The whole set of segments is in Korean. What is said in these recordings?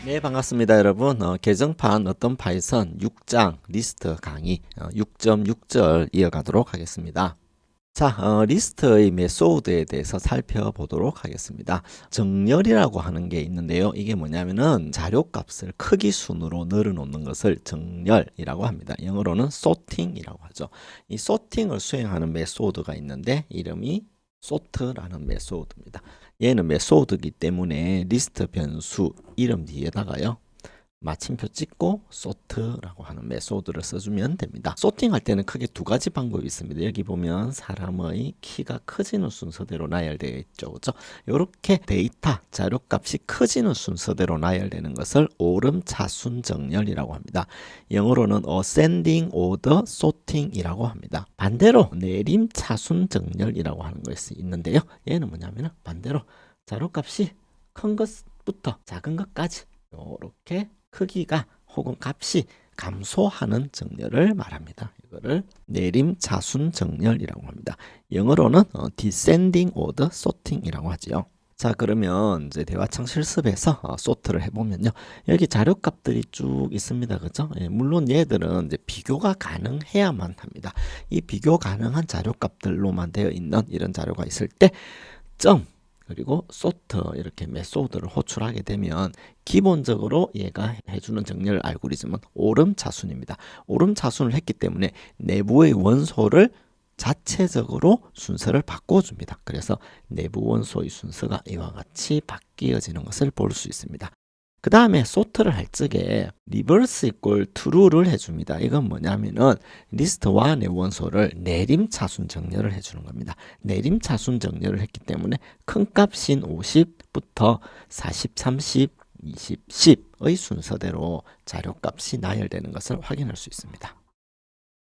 네, 반갑습니다, 여러분. 개정판 어떤 파이썬 6장 리스트 강의 6.6절 이어가도록 하겠습니다. 자, 리스트의 메소드에 대해서 살펴보도록 하겠습니다. 정렬이라고 하는 게 있는데요. 이게 뭐냐면은 자료값을 크기 순으로 늘어놓는 것을 정렬이라고 합니다. 영어로는 sorting이라고 하죠. 이 sorting을 수행하는 메소드가 있는데 이름이 sort라는 메소드입니다. 얘는 메소드이기 때문에 리스트 변수 이름 뒤에다가요. 마침표 찍고 sort라고 하는 메소드를 써주면 됩니다. sorting 할 때는 크게 두 가지 방법이 있습니다. 여기 보면 사람의 키가 커지는 순서대로 나열되어 있죠. 그죠? 이렇게 데이터, 자료값이 커지는 순서대로 나열되는 것을 오름차순 정렬이라고 합니다. 영어로는 ascending order sorting이라고 합니다. 반대로 내림차순 정렬이라고 하는 것이 있는데요. 얘는 뭐냐면 반대로 자료값이 큰 것부터 작은 것까지 이렇게 크기가 혹은 값이 감소하는 정렬을 말합니다. 이거를 내림차순 정렬이라고 합니다. 영어로는 descending order sorting이라고 하지요. 자, 그러면 이제 대화창 실습에서 sort를 해보면요. 여기 자료값들이 쭉 있습니다. 그죠? 예, 물론 얘들은 이제 비교가 가능해야만 합니다. 이 비교 가능한 자료값들로만 되어 있는 이런 자료가 있을 때 그리고 sort 이렇게 메소드를 호출하게 되면 기본적으로 얘가 해주는 정렬 알고리즘은 오름차순입니다. 오름차순을 했기 때문에 내부의 원소를 자체적으로 순서를 바꿔줍니다. 그래서 내부 원소의 순서가 이와 같이 바뀌어지는 것을 볼 수 있습니다. 그 다음에 sort를 할 적에 reverse equal true를 해줍니다. 이건 뭐냐면은 리스트 1의 원소를 내림차순 정렬을 해주는 겁니다. 내림차순 정렬을 했기 때문에 큰 값인 50부터 40, 30, 20, 10의 순서대로 자료값이 나열되는 것을 확인할 수 있습니다.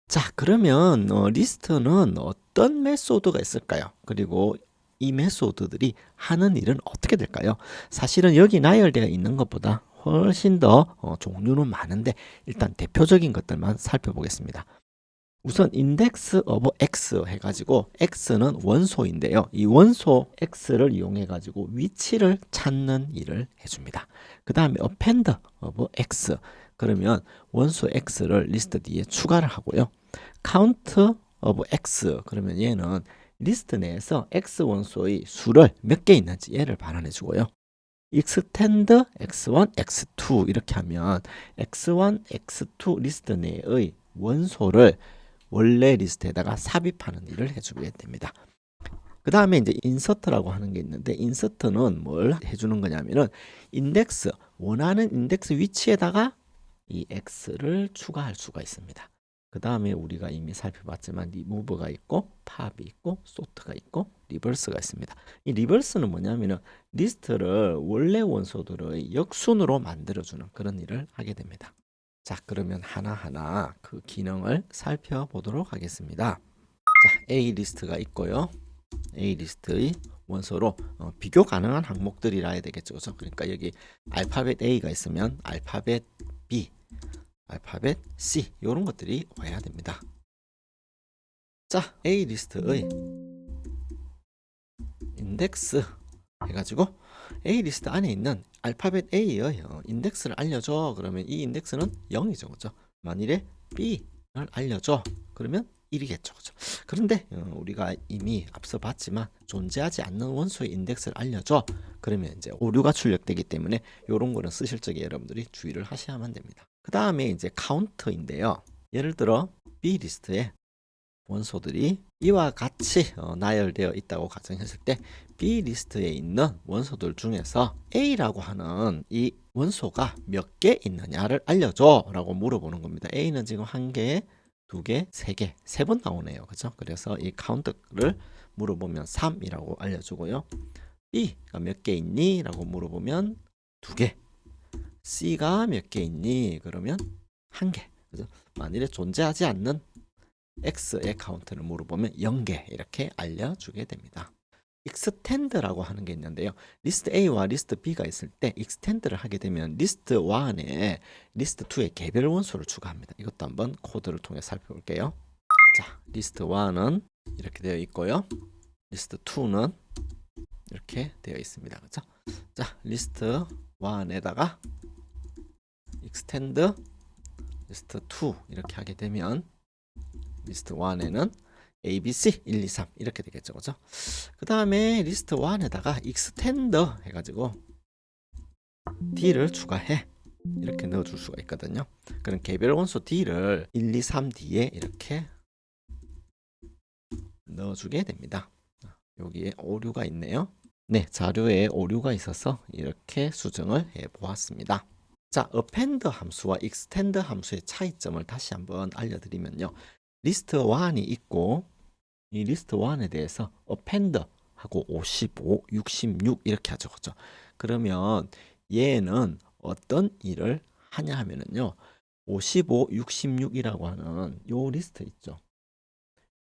자, 그러면 리스트는 어떤 메소드가 있을까요? 그리고 이 메소드들이 하는 일은 어떻게 될까요? 사실은 여기 나열되어 있는 것보다 훨씬 더 종류는 많은데 일단 대표적인 것들만 살펴보겠습니다. 우선 index of x 해가지고 x는 원소인데요. 이 원소 x를 이용해가지고 위치를 찾는 일을 해줍니다. 그 다음에 append of x 그러면 원소 x를 리스트 뒤에 추가를 하고요. count of x 그러면 얘는 리스트 내에서 x 원소의 수를 몇 개 있는지 얘를 반환해 주고요. extend x1, x2 이렇게 하면 x1, x2 리스트 내의 원소를 원래 리스트에다가 삽입하는 일을 해주게 됩니다. 그 다음에 이제 insert라고 하는 게 있는데 insert는 뭘 해주는 거냐면은 인덱스, 원하는 인덱스 위치에다가 이 x를 추가할 수가 있습니다. 그 다음에 우리가 이미 살펴봤지만 remove가 있고 pop이 있고 sort가 있고 reverse가 있습니다. 이 reverse는 뭐냐면은 리스트를 원래 원소들의 역순으로 만들어주는 그런 일을 하게 됩니다. 자, 그러면 하나하나 그 기능을 살펴보도록 하겠습니다. 자, A 리스트가 있고요. A 리스트의 원소로 비교 가능한 항목들이라 해야 되겠죠. 그렇죠? 그러니까 여기 알파벳 A가 있으면 알파벳 B, 알파벳 C 이런 것들이 와야 됩니다. 자, A 리스트의 인덱스 해가지고 A 리스트 안에 있는 알파벳 A의 인덱스를 알려줘. 그러면 이 인덱스는 0이죠. 그죠? 만일에 B를 알려줘. 그러면 1이겠죠. 그죠? 그런데 우리가 이미 앞서 봤지만 존재하지 않는 원소의 인덱스를 알려줘. 그러면 이제 오류가 출력되기 때문에 이런 거는 쓰실 적에 여러분들이 주의를 하셔야만 됩니다. 그 다음에 이제 카운트인데요. 예를 들어 B 리스트에 원소들이 이와 같이 나열되어 있다고 가정했을 때 B 리스트에 있는 원소들 중에서 A라고 하는 이 원소가 몇 개 있느냐를 알려줘 라고 물어보는 겁니다. A는 지금 1개, 2개, 3개, 3번 나오네요. 그죠? 그래서 이 카운트를 물어보면 3이라고 알려주고요. B가 몇 개 있니? 라고 물어보면 2개. C가 몇 개 있니? 그러면 1개. 그죠? 만일에 존재하지 않는 X의 카운트를 물어보면 0개 이렇게 알려주게 됩니다. extend라고 하는 게 있는데요. 리스트 A와 리스트 B가 있을 때 extend를 하게 되면 리스트 1에 리스트 2의 개별 원소를 추가합니다. 이것도 한번 코드를 통해 살펴볼게요. 자, 리스트 1은 이렇게 되어 있고요. 리스트 2는 이렇게 되어 있습니다. 그렇죠? 자, 리스트 1에다가 extend 리스트 2 이렇게 하게 되면 리스트 1에는 A, B, C 1, 2, 3 이렇게 되겠죠. 그죠? 그 다음에 리스트 1에다가 extend 해가지고 D를 추가해 이렇게 넣어줄 수가 있거든요. 그럼 개별 원소 D를 1, 2, 3 뒤에 이렇게 넣어주게 됩니다. 여기에 오류가 있네요. 네, 자료에 오류가 있어서 이렇게 수정을 해 보았습니다. 자, append 함수와 extend 함수의 차이점을 다시 한번 알려드리면요. 리스트 1이 있고 이 리스트 1에 대해서 append 하고 55, 66 이렇게 하죠. 그죠? 그러면 얘는 어떤 일을 하냐 하면은요. 55, 66이라고 하는 요 리스트 있죠.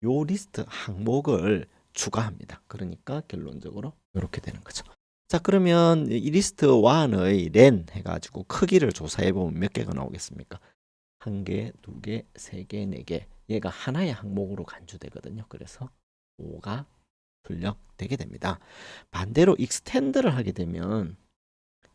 요 리스트 항목을 추가합니다. 그러니까 결론적으로 이렇게 되는 거죠. 자, 그러면 이 리스트 1의 len 해가지고 크기를 조사해 보면 몇 개가 나오겠습니까? 1개, 2개, 3개, 4개. 얘가 하나의 항목으로 간주되거든요. 그래서 5가 출력되게 됩니다. 반대로 extend를 하게 되면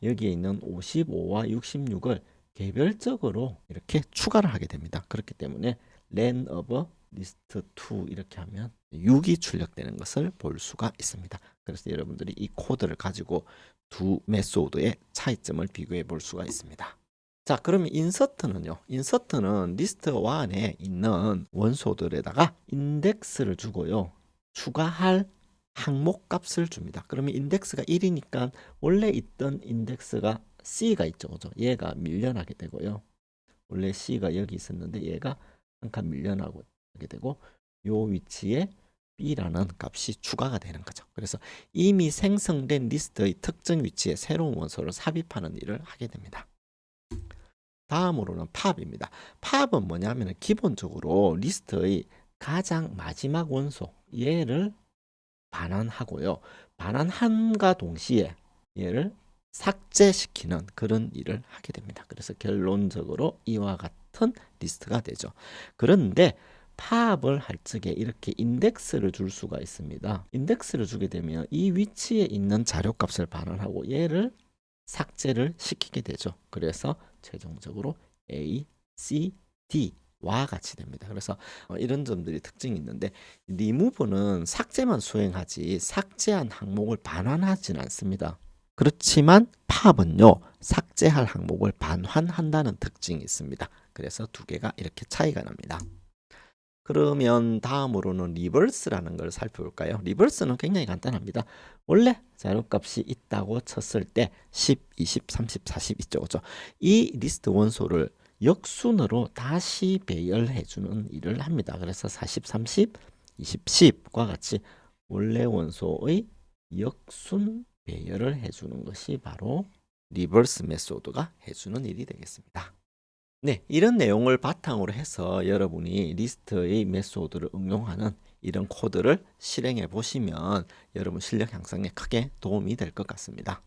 여기에 있는 55와 66을 개별적으로 이렇게 추가를 하게 됩니다. 그렇기 때문에 len of list 2 이렇게 하면 6이 출력되는 것을 볼 수가 있습니다. 그래서 여러분들이 이 코드를 가지고 두 메소드의 차이점을 비교해 볼 수가 있습니다. 자, 그러면 인서트는요. 인서트는 리스트 1에 있는 원소들에다가 인덱스를 주고요. 추가할 항목 값을 줍니다. 그러면 인덱스가 1이니까 원래 있던 인덱스가 C가 있죠. 그죠? 얘가 밀려나게 되고요. 원래 C가 여기 있었는데 얘가 한 칸 밀려나게 되고 요 위치에 B라는 값이 추가가 되는 거죠. 그래서 이미 생성된 리스트의 특정 위치에 새로운 원소를 삽입하는 일을 하게 됩니다. 다음으로는 팝입니다. 팝은 뭐냐면 기본적으로 리스트의 가장 마지막 원소 얘를 반환하고요. 반환함과 동시에 얘를 삭제시키는 그런 일을 하게 됩니다. 그래서 결론적으로 이와 같은 리스트가 되죠. 그런데 팝을 할 적에 이렇게 인덱스를 줄 수가 있습니다. 인덱스를 주게 되면 이 위치에 있는 자료값을 반환하고 얘를 삭제를 시키게 되죠. 그래서 최종적으로 A, C, D와 같이 됩니다. 그래서 이런 점들이 특징이 있는데 remove는 삭제만 수행하지 삭제한 항목을 반환하지는 않습니다. 그렇지만 pop은요 삭제할 항목을 반환한다는 특징이 있습니다. 그래서 두 개가 이렇게 차이가 납니다. 그러면 다음으로는 리버스라는 걸 살펴볼까요? 리버스는 굉장히 간단합니다. 원래 자료값이 있다고 쳤을 때 10, 20, 30, 40 있죠. 그죠? 이 리스트 원소를 역순으로 다시 배열해 주는 일을 합니다. 그래서 40, 30, 20, 10과 같이 원래 원소의 역순 배열을 해 주는 것이 바로 리버스 메소드가 해 주는 일이 되겠습니다. 네, 이런 내용을 바탕으로 해서 여러분이 리스트의 메소드를 응용하는 이런 코드를 실행해 보시면 여러분 실력 향상에 크게 도움이 될 것 같습니다.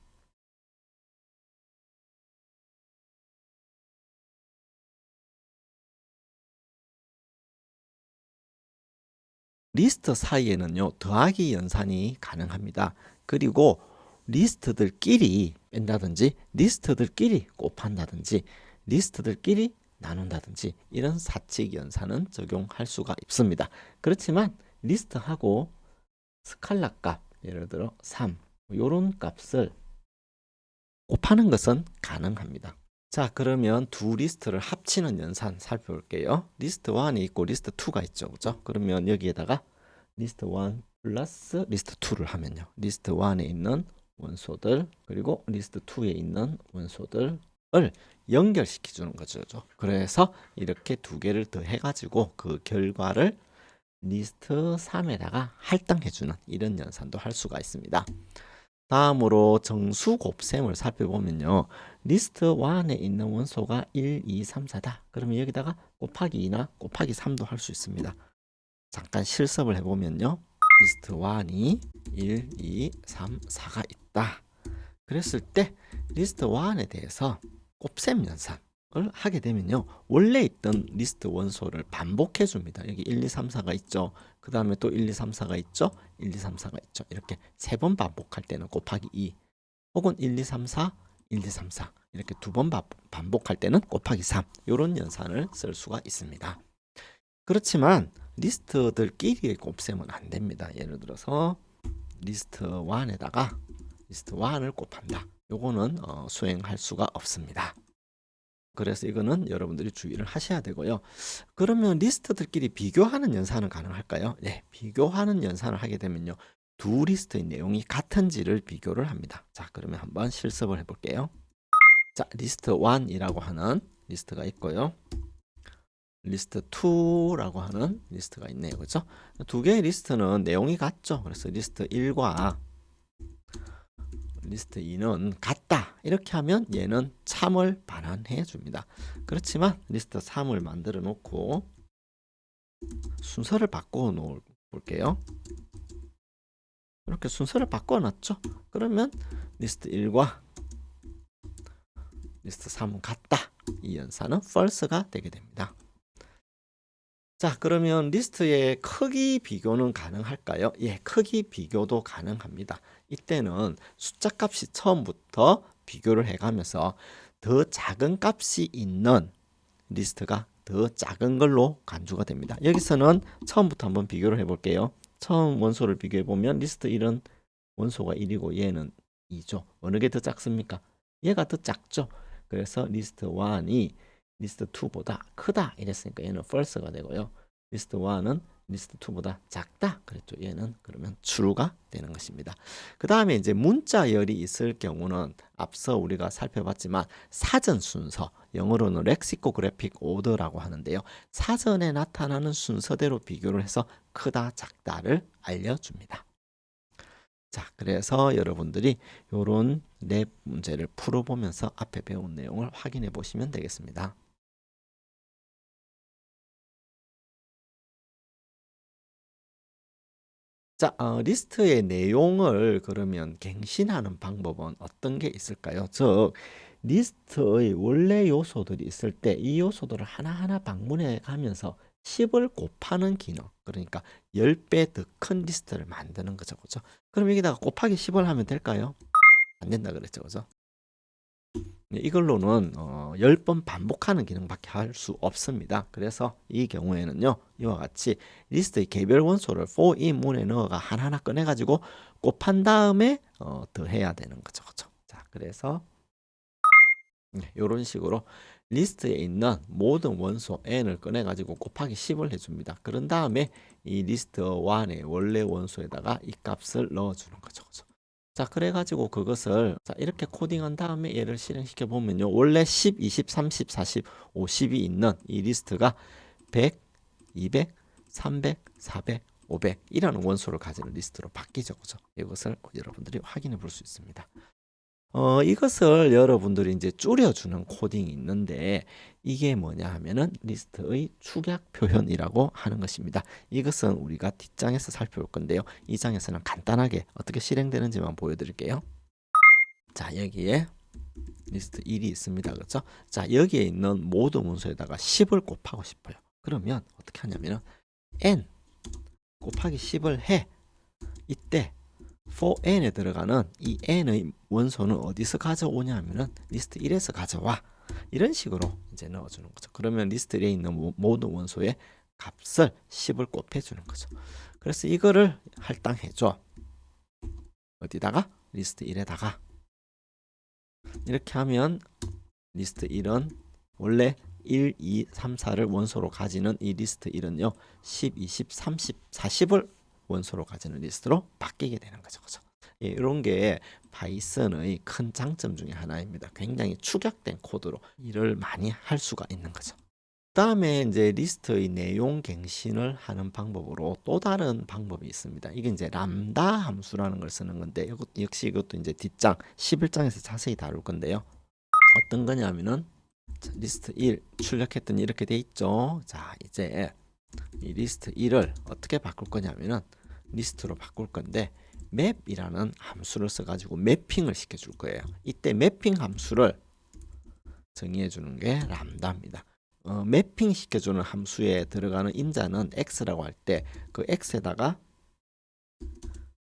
리스트 사이에는요, 더하기 연산이 가능합니다. 그리고 리스트들끼리 뺀다든지, 리스트들끼리 곱한다든지, 리스트들끼리 나눈다든지 이런 사칙 연산은 적용할 수가 있습니다. 그렇지만 리스트하고 스칼라 값, 예를 들어 3, 이런 값을 곱하는 것은 가능합니다. 자, 그러면 두 리스트를 합치는 연산 살펴볼게요. 리스트 1이 있고 리스트 2가 있죠. 그죠? 그러면 여기에다가 리스트 1 플러스 리스트 2를 하면요. 리스트 1에 있는 원소들 그리고 리스트 2에 있는 원소들을 연결시켜 주는 거죠. 그래서 이렇게 두 개를 더 해가지고 그 결과를 리스트 3에다가 할당해 주는 이런 연산도 할 수가 있습니다. 다음으로 정수 곱셈을 살펴보면요. 리스트 1에 있는 원소가 1, 2, 3, 4다. 그러면 여기다가 곱하기 2나 곱하기 3도 할 수 있습니다. 잠깐 실습을 해보면요. 리스트 1이 1, 2, 3, 4가 있다. 그랬을 때 리스트 1에 대해서 곱셈 연산을 하게 되면요. 원래 있던 리스트 원소를 반복해 줍니다. 여기 1, 2, 3, 4가 있죠. 그 다음에 또 1, 2, 3, 4가 있죠. 1, 2, 3, 4가 있죠. 이렇게 세 번 반복할 때는 곱하기 2 혹은 1, 2, 3, 4, 1, 2, 3, 4 이렇게 두 번 반복할 때는 곱하기 3 이런 연산을 쓸 수가 있습니다. 그렇지만 리스트들끼리 곱셈은 안 됩니다. 예를 들어서 리스트 1에다가 리스트 1을 곱한다. 요거는 수행할 수가 없습니다. 그래서 이거는 여러분들이 주의를 하셔야 되고요. 그러면 리스트들끼리 비교하는 연산은 가능할까요? 네, 비교하는 연산을 하게 되면요. 두 리스트의 내용이 같은지를 비교를 합니다. 자, 그러면 한번 실습을 해볼게요. 자, 리스트 1이라고 하는 리스트가 있고요. 리스트 2라고 하는 리스트가 있네요. 그렇죠? 두 개의 리스트는 내용이 같죠. 그래서 리스트 1과 리스트 2는 같다. 이렇게 하면 얘는 참을 반환해 줍니다. 그렇지만 리스트 3을 만들어 놓고 순서를 바꿔 놓을 볼게요. 이렇게 순서를 바꿔 놨죠. 그러면 리스트 1과 리스트 3은 같다. 이 연산은 false가 되게 됩니다. 자, 그러면 리스트의 크기 비교는 가능할까요? 예, 크기 비교도 가능합니다. 이때는 숫자 값이 처음부터 비교를 해가면서 더 작은 값이 있는 리스트가 더 작은 걸로 간주가 됩니다. 여기서는 처음부터 한번 비교를 해볼게요. 처음 원소를 비교해 보면 리스트 1은 원소가 1이고 얘는 2죠. 어느 게 더 작습니까? 얘가 더 작죠. 그래서 리스트 1이 리스트 2보다 크다 이랬으니까 얘는 false가 되고요. 리스트 1은 리스트 2보다 작다 그랬죠. 얘는 그러면 true가 되는 것입니다. 그 다음에 이제 문자열이 있을 경우는 앞서 우리가 살펴봤지만 사전 순서, 영어로는 렉시코그래픽 오더라고 하는데요. 사전에 나타나는 순서대로 비교를 해서 크다 작다를 알려줍니다. 자, 그래서 여러분들이 이런 랩 문제를 풀어보면서 앞에 배운 내용을 확인해 보시면 되겠습니다. 자, 리스트의 내용을 그러면 갱신하는 방법은 어떤 게 있을까요? 즉, 리스트의 원래 요소들이 있을 때 이 요소들을 하나하나 방문해 가면서 10을 곱하는 기능, 그러니까 10배 더 큰 리스트를 만드는 거죠. 그죠? 그럼 여기다가 곱하기 10을 하면 될까요? 안 된다 그랬죠. 그죠? 이걸로는 10번 반복하는 기능밖에 할 수 없습니다. 그래서 이 경우에는요. 이와 같이 리스트의 개별 원소를 for in 문에 넣어가 하나하나 꺼내가지고 곱한 다음에 더해야 되는 거죠. 그렇죠? 자, 그래서 이런 식으로 리스트에 있는 모든 원소 n을 꺼내가지고 곱하기 10을 해줍니다. 그런 다음에 이 리스트 1의 원래 원소에다가 이 값을 넣어주는 거죠. 그렇죠? 자, 그래가지고 그것을 자, 이렇게 코딩한 다음에 얘를 실행시켜 보면요. 원래 10, 20, 30, 40, 50이 있는 이 리스트가 100, 200, 300, 400, 500 이라는 원소를 가지는 리스트로 바뀌죠. 그죠? 이것을 여러분들이 확인해 볼 수 있습니다. 이것을 여러분들이 이제 줄여주는 코딩이 있는데 이게 뭐냐 하면은 리스트의 축약 표현이라고 하는 것입니다. 이것은 우리가 뒷장에서 살펴볼 건데요. 이 장에서는 간단하게 어떻게 실행되는지만 보여드릴게요. 자, 여기에 리스트 1이 있습니다. 그렇죠? 자, 여기에 있는 모든 문서에다가 10을 곱하고 싶어요. 그러면 어떻게 하냐면은 n 곱하기 10을 해. 이때 for n에 들어가는 이 n의 원소는 어디서 가져오냐 하면은 리스트 1에서 가져와. 이런 식으로 이제 넣어주는 거죠. 그러면 리스트 1에 있는 모든 원소의 값을 10을 곱해주는 거죠. 그래서 이거를 할당해줘. 어디다가? 리스트 1에다가. 이렇게 하면 리스트 1은 원래 1, 2, 3, 4를 원소로 가지는 이 리스트 1은요. 10, 20, 30, 40을 원소로 가지는 리스트로 바뀌게 되는 거죠. 그죠? 예, 이런 게 파이썬의 큰 장점 중에 하나입니다. 굉장히 축약된 코드로 일을 많이 할 수가 있는 거죠. 그다음에 이제 리스트의 내용 갱신을 하는 방법으로 또 다른 방법이 있습니다. 이게 이제 람다 함수라는 걸 쓰는 건데 역시 이것도 이제 뒷장 11장에서 자세히 다룰 건데요. 어떤 거냐면은 리스트 1 출력했더니 이렇게 돼 있죠. 자, 이제 이 리스트 1을 어떻게 바꿀 거냐면은 리스트로 바꿀 건데 맵이라는 함수를 써가지고 매핑을 시켜줄 거예요. 이때 매핑 함수를 정의해 주는 게 람다입니다. 매핑 시켜주는 함수에 들어가는 임자는 x라고 할 때 그 x에다가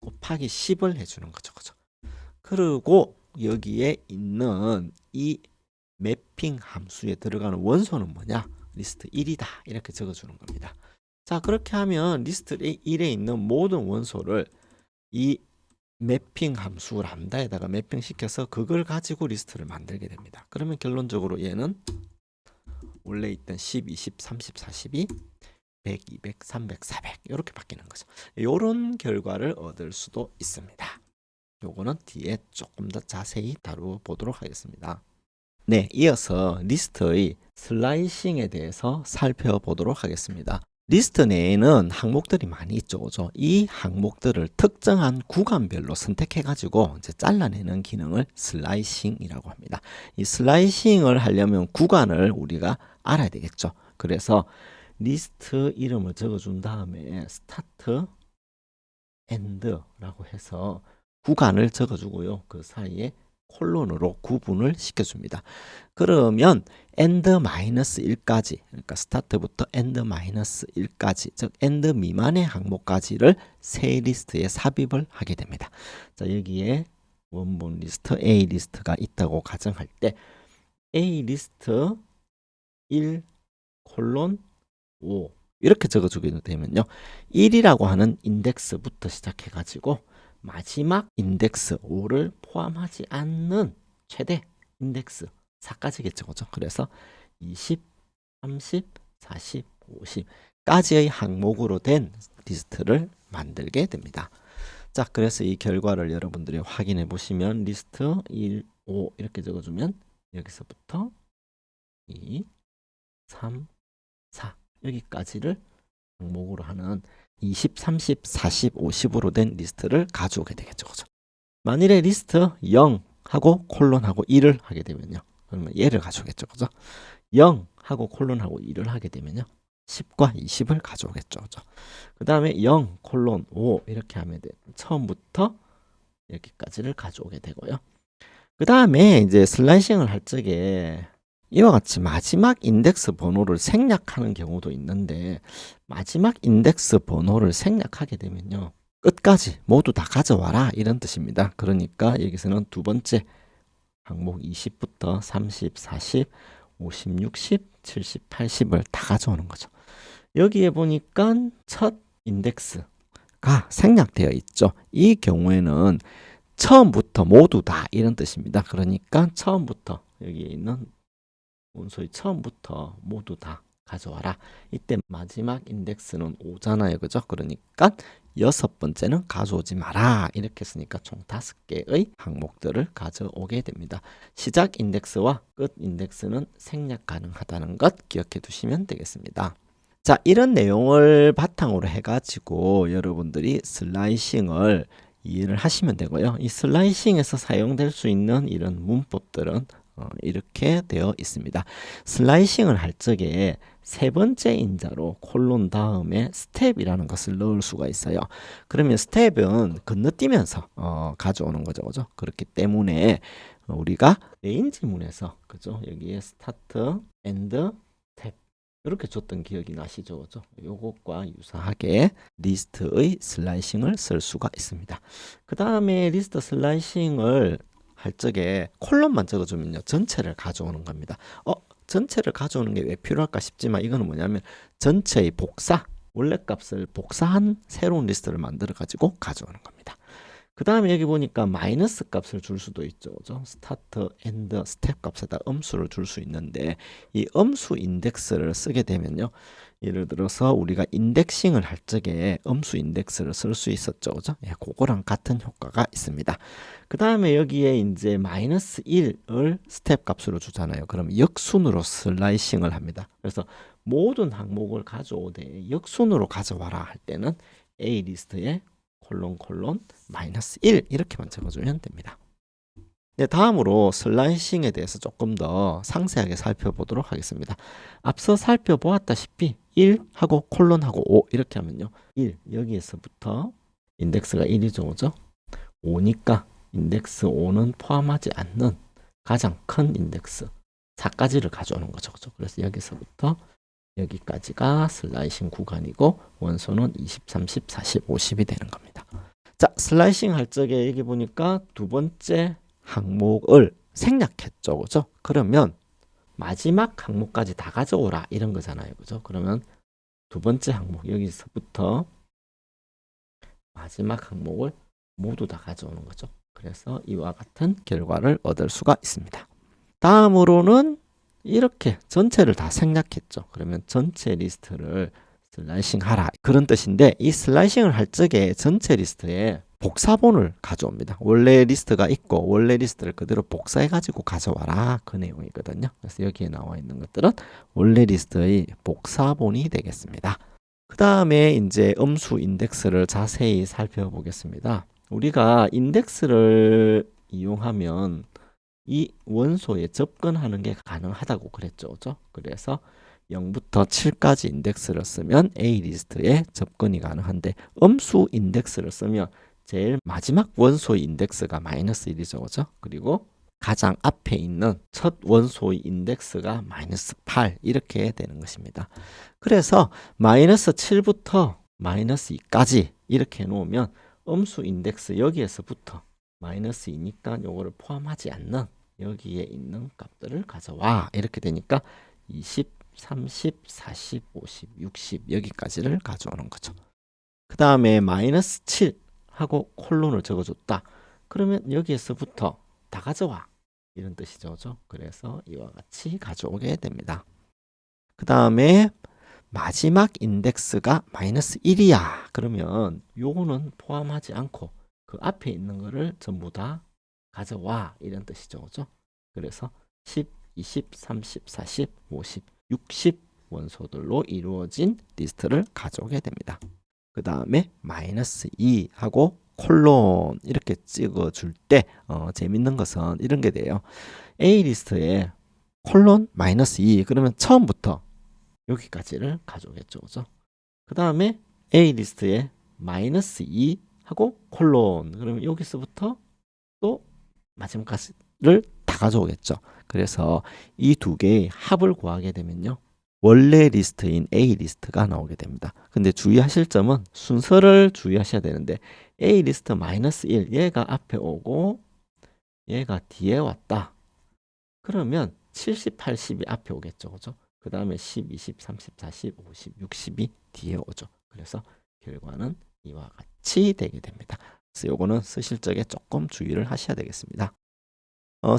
곱하기 10을 해주는 거죠. 그죠? 그리고 여기에 있는 이 매핑 함수에 들어가는 원소는 뭐냐? 리스트 1이다. 이렇게 적어주는 겁니다. 자, 그렇게 하면 리스트 1에 있는 모든 원소를 이 매핑 함수 람다에다가 매핑 시켜서 그걸 가지고 리스트를 만들게 됩니다. 그러면 결론적으로 얘는 원래 있던 10, 20, 30, 40이 100, 200, 300, 400 이렇게 바뀌는 거죠. 이런 결과를 얻을 수도 있습니다. 요거는 뒤에 조금 더 자세히 다뤄보도록 하겠습니다. 네, 이어서 리스트의 슬라이싱에 대해서 살펴보도록 하겠습니다. 리스트 내에는 항목들이 많이 있죠, 그죠? 이 항목들을 특정한 구간별로 선택해가지고 이제 잘라내는 기능을 슬라이싱이라고 합니다. 이 슬라이싱을 하려면 구간을 우리가 알아야 되겠죠. 그래서 리스트 이름을 적어준 다음에 스타트, 엔드라고 해서 구간을 적어주고요. 그 사이에 콜론으로 구분을 시켜줍니다. 그러면 end -1까지, 그러니까 스타트부터 end -1까지, 즉 end 미만의 항목까지를 새 리스트에 삽입을 하게 됩니다. 자, 여기에 원본 리스트 A 리스트가 있다고 가정할 때 A 리스트 1 콜론 5 이렇게 적어주게 되면요, 1이라고 하는 인덱스부터 시작해 가지고 마지막 인덱스 5를 포함하지 않는 최대 인덱스 4까지겠죠. 그죠? 그래서 20, 30, 40, 50까지의 항목으로 된 리스트를 만들게 됩니다. 자, 그래서 이 결과를 여러분들이 확인해 보시면 리스트 1, 5 이렇게 적어주면 여기서부터 2, 3, 4 여기까지를 항목으로 하는 20, 30, 40, 50으로 된 리스트를 가져오게 되겠죠. 그죠? 만일에 리스트 0 하고 콜론하고 1을 하게 되면요, 그러면 얘를 가져오겠죠. 그죠? 0 하고 콜론하고 1을 하게 되면요, 10과 20을 가져오겠죠. 그죠? 그 다음에 0 콜론 5 이렇게 하면 돼. 처음부터 여기까지를 가져오게 되고요. 그 다음에 이제 슬라이싱을 할 적에 이와 같이 마지막 인덱스 번호를 생략하는 경우도 있는데, 마지막 인덱스 번호를 생략하게 되면요, 끝까지 모두 다 가져와라 이런 뜻입니다. 그러니까 여기서는 두 번째 항목 20부터 30, 40, 50, 60, 70, 80을 다 가져오는 거죠. 여기에 보니까 첫 인덱스가 생략되어 있죠. 이 경우에는 처음부터 모두 다 이런 뜻입니다. 그러니까 처음부터 여기에 있는 원소의 처음부터 모두 다 가져와라. 이때 마지막 인덱스는 5잖아요. 그죠? 그러니까 여섯 번째는 가져오지 마라. 이렇게 했으니까 총 5개의 항목들을 가져오게 됩니다. 시작 인덱스와 끝 인덱스는 생략 가능하다는 것 기억해 두시면 되겠습니다. 자, 이런 내용을 바탕으로 해가지고 여러분들이 슬라이싱을 이해를 하시면 되고요. 이 슬라이싱에서 사용될 수 있는 이런 문법들은 이렇게 되어 있습니다. 슬라이싱을 할 적에 세 번째 인자로 콜론 다음에 스텝이라는 것을 넣을 수가 있어요. 그러면 스텝은 건너뛰면서 가져오는 거죠. 그죠? 그렇기 때문에 우리가 레인지문에서 그죠? 여기에 스타트, 엔드, 스텝 이렇게 줬던 기억이 나시죠? 그죠? 요것과 유사하게 리스트의 슬라이싱을 쓸 수가 있습니다. 그 다음에 리스트 슬라이싱을 할 적에 콜론만 적어주면요, 전체를 가져오는 겁니다. 전체를 가져오는 게 왜 필요할까 싶지만 이거는 뭐냐면 전체의 복사, 원래 값을 복사한 새로운 리스트를 만들어 가지고 가져오는 겁니다. 그 다음에 여기 보니까 마이너스 값을 줄 수도 있죠. 그죠? 스타트, 엔드, 스텝 값에다 음수를 줄 수 있는데 이 음수 인덱스를 쓰게 되면요, 예를 들어서 우리가 인덱싱을 할 적에 음수 인덱스를 쓸 수 있었죠. 그죠? 예, 그거랑 같은 효과가 있습니다. 그 다음에 여기에 이제 마이너스 1을 스텝 값으로 주잖아요. 그럼 역순으로 슬라이싱을 합니다. 그래서 모든 항목을 가져오되 역순으로 가져와라 할 때는 A 리스트에 콜론 마이너스 1 이렇게만 적어주면 됩니다. 네, 다음으로 슬라이싱에 대해서 조금 더 상세하게 살펴보도록 하겠습니다. 앞서 살펴보았다시피 1하고 콜론하고 5 이렇게 하면요, 1 여기에서부터 인덱스가 1이죠. 그죠? 5니까 인덱스 5는 포함하지 않는 가장 큰 인덱스 4까지를 가져오는 거죠. 그죠? 그래서 여기서부터 여기까지가 슬라이싱 구간이고 원소는 20, 30, 40, 50이 되는 겁니다. 자, 슬라이싱 할 적에 여기 보니까 두 번째 항목을 생략했죠. 그죠? 그러면 마지막 항목까지 다 가져오라 이런 거잖아요. 그죠? 그러면 두 번째 항목 여기서부터 마지막 항목을 모두 다 가져오는 거죠. 그래서 이와 같은 결과를 얻을 수가 있습니다. 다음으로는 이렇게 전체를 다 생략했죠. 그러면 전체 리스트를 슬라이싱 하라 그런 뜻인데, 이 슬라이싱을 할 적에 전체 리스트에 복사본을 가져옵니다. 원래 리스트가 있고 원래 리스트를 그대로 복사해 가지고 가져와라 그 내용이거든요. 그래서 여기에 나와 있는 것들은 원래 리스트의 복사본이 되겠습니다. 그 다음에 이제 음수 인덱스를 자세히 살펴보겠습니다. 우리가 인덱스를 이용하면 이 원소에 접근하는 게 가능하다고 그랬죠. 그죠? 그래서 0부터 7까지 인덱스를 쓰면 A 리스트에 접근이 가능한데, 음수 인덱스를 쓰면 제일 마지막 원소의 인덱스가 마이너스 1이죠. 그죠? 그리고 가장 앞에 있는 첫 원소의 인덱스가 마이너스 8 이렇게 되는 것입니다. 그래서 마이너스 7부터 마이너스 2까지 이렇게 해놓으면 음수 인덱스 여기에서부터 마이너스 2니까 요거를 포함하지 않는 여기에 있는 값들을 가져와 이렇게 되니까 20, 30, 40, 50, 60 여기까지를 가져오는 거죠. 그 다음에 마이너스 7 하고 콜론을 적어줬다. 그러면 여기에서부터 다 가져와 이런 뜻이죠. 그죠? 그래서 이와 같이 가져오게 됩니다. 그 다음에 마지막 인덱스가 마이너스 1이야. 그러면 요거는 포함하지 않고 그 앞에 있는 거를 전부 다 가져와 이런 뜻이죠. 그죠? 그래서 10, 20, 30, 40, 50, 60 원소들로 이루어진 리스트를 가져오게 됩니다. 그 다음에 마이너스 2 하고 콜론 이렇게 찍어줄 때 재밌는 것은 이런 게 돼요. A 리스트에 콜론 마이너스 2 그러면 처음부터 여기까지를 가져오겠죠. 그죠? 그 다음에 A 리스트에 마이너스 2 하고 콜론 그러면 여기서부터 또 마지막까지를 다 가져오겠죠. 그래서 이 두 개의 합을 구하게 되면요, 원래 리스트인 A 리스트가 나오게 됩니다. 근데 주의하실 점은 순서를 주의하셔야 되는데, A 리스트 마이너스 1 얘가 앞에 오고 얘가 뒤에 왔다. 그러면 70, 80이 앞에 오겠죠. 그죠? 그 다음에 10, 20, 30, 40, 50, 60이 뒤에 오죠. 그래서 결과는 이와 같이 되게 됩니다. 그래서 요거는 쓰실 적에 조금 주의를 하셔야 되겠습니다.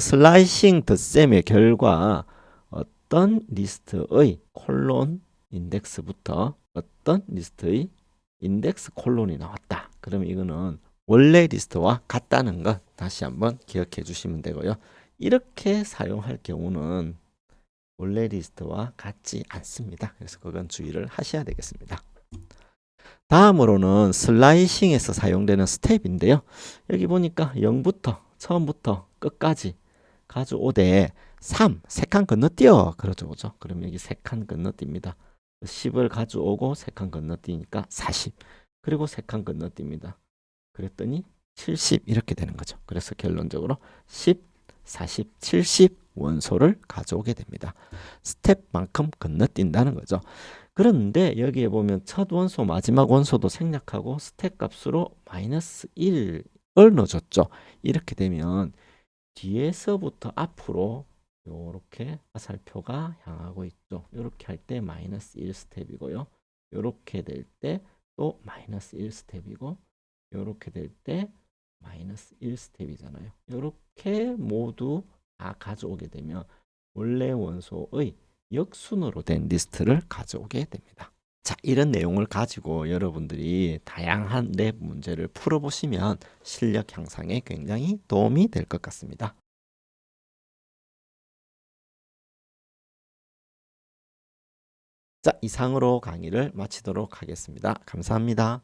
슬라이싱 덧셈의 결과 어떤 리스트의 콜론 인덱스부터 어떤 리스트의 인덱스 콜론이 나왔다. 그러면 이거는 원래 리스트와 같다는 것 다시 한번 기억해 주시면 되고요. 이렇게 사용할 경우는 원래 리스트와 같지 않습니다. 그래서 그건 주의를 하셔야 되겠습니다. 다음으로는 슬라이싱에서 사용되는 스텝인데요. 여기 보니까 0부터 처음부터 끝까지 가져오되 3, 3칸 건너뛰어 그러죠. 그죠? 그럼 여기 3칸 건너뜁니다. 10을 가져오고 3칸 건너뛰니까 40. 그리고 3칸 건너뜁니다. 그랬더니 70 이렇게 되는 거죠. 그래서 결론적으로 10, 40, 70 원소를 가져오게 됩니다. 스텝만큼 건너뛴다는 거죠. 그런데 여기에 보면 첫 원소, 마지막 원소도 생략하고 스텝 값으로 마이너스 1을 넣어줬죠. 이렇게 되면 뒤에서부터 앞으로 이렇게 화살표가 향하고 있죠. 이렇게 할 때 마이너스 1 스텝이고요. 이렇게 될 때 또 마이너스 1 스텝이고, 이렇게 될 때 마이너스 1 스텝이잖아요. 이렇게 모두 다 가져오게 되면 원래 원소의 역순으로 된 리스트를 가져오게 됩니다. 자, 이런 내용을 가지고 여러분들이 다양한 랩 문제를 풀어보시면 실력 향상에 굉장히 도움이 될 것 같습니다. 자, 이상으로 강의를 마치도록 하겠습니다. 감사합니다.